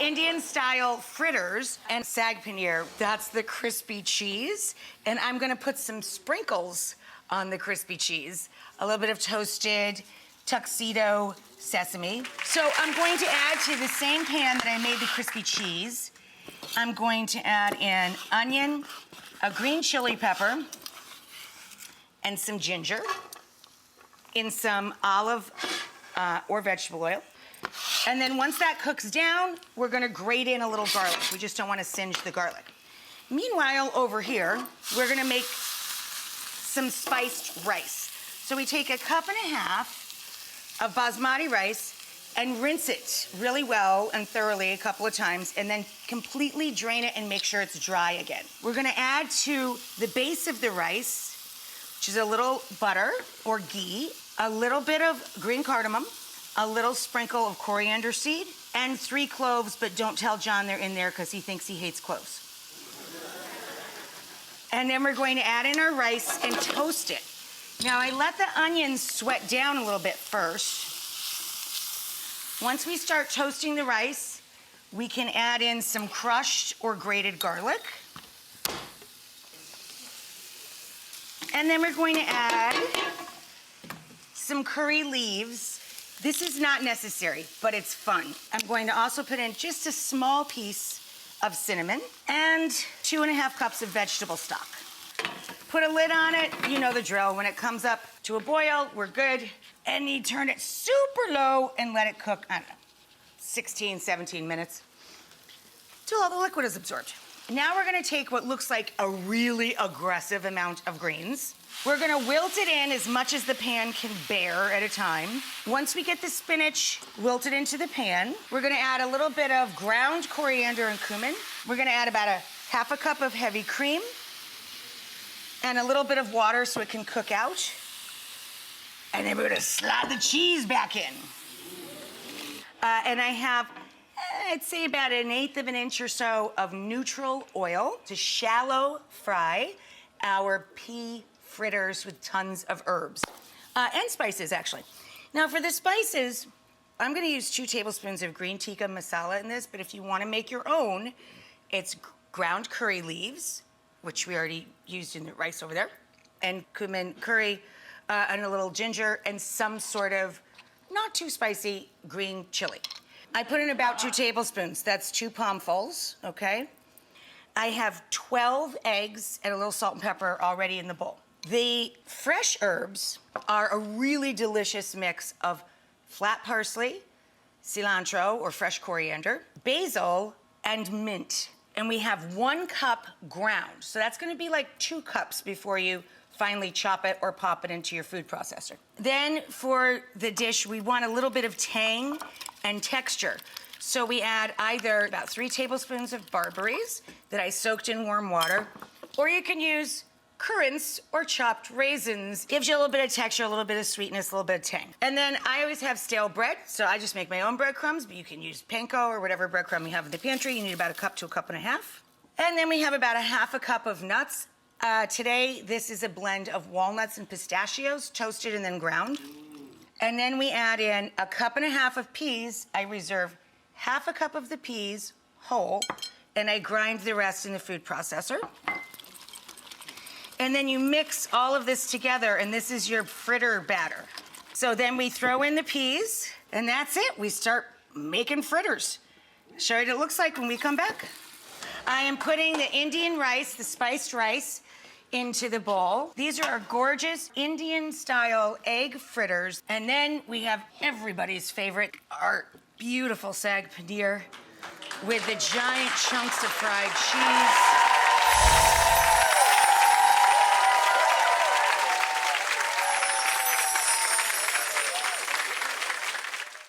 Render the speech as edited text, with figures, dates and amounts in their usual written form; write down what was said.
Indian style fritters and Saag Paneer. That's the crispy cheese. And I'm gonna put some sprinkles on the crispy cheese. A little bit of toasted tuxedo sesame. So I'm going to add to the same pan that I made the crispy cheese. I'm going to add in onion, a green chili pepper, and some ginger, in some olive or vegetable oil. And then once that cooks down, we're gonna grate in a little garlic. We just don't wanna singe the garlic. Meanwhile, over here, we're gonna make some spiced rice. So we take 1.5 cups of basmati rice and rinse it really well and thoroughly a couple of times, and then completely drain it and make sure it's dry again. We're gonna add to the base of the rice, which is a little butter or ghee, a little bit of green cardamom, a little sprinkle of coriander seed, and 3 cloves, but don't tell John they're in there because he thinks he hates cloves. And then we're going to add in our rice and toast it. Now I let the onions sweat down a little bit first. Once we start toasting the rice, we can add in some crushed or grated garlic. And then we're going to add some curry leaves. This is not necessary, but it's fun. I'm going to also put in just a small piece of cinnamon and 2.5 cups of vegetable stock. Put a lid on it, you know the drill. When it comes up to a boil, we're good. And you turn it super low and let it cook, I don't know, 16, 17 minutes till all the liquid is absorbed. Now we're gonna take what looks like a really aggressive amount of greens. We're gonna wilt it in as much as the pan can bear at a time. Once we get the spinach wilted into the pan, we're gonna add a little bit of ground coriander and cumin. We're gonna add about 1/2 cup of heavy cream and a little bit of water so it can cook out. And then we're gonna slide the cheese back in. And I have, I'd say about 1/8 of an inch or so of neutral oil to shallow fry our pea fritters with tons of herbs and spices, actually. Now for the spices, I'm gonna use 2 tablespoons of green tikka masala in this, but if you wanna make your own, it's ground curry leaves, which we already used in the rice over there, and cumin curry, and a little ginger, and some sort of not too spicy green chili. I put in about 2 tablespoons. That's 2 palmfuls, okay? I have 12 eggs and a little salt and pepper already in the bowl. The fresh herbs are a really delicious mix of flat parsley, cilantro or fresh coriander, basil, and mint. And we have 1 cup ground. So that's gonna be like 2 cups before you finally chop it or pop it into your food processor. Then for the dish, we want a little bit of tang and texture. So we add either about 3 tablespoons of barberries that I soaked in warm water, or you can use currants or chopped raisins. Gives you a little bit of texture, a little bit of sweetness, a little bit of tang. And then I always have stale bread, so I just make my own breadcrumbs, but you can use panko or whatever breadcrumb you have in the pantry. You need about 1 cup to 1.5 cups. And then we have about 1/2 cup of nuts. Today, this is a blend of walnuts and pistachios, toasted and then ground. And then we add in 1.5 cups of peas. I reserve 1/2 cup of the peas whole, and I grind the rest in the food processor. And then you mix all of this together, and this is your fritter batter. So then we throw in the peas, and that's it. We start making fritters. Show you what it looks like when we come back. I am putting the Indian rice, the spiced rice, into the bowl. These are our gorgeous Indian-style egg fritters. And then we have everybody's favorite, our beautiful Saag Paneer with the giant chunks of fried cheese.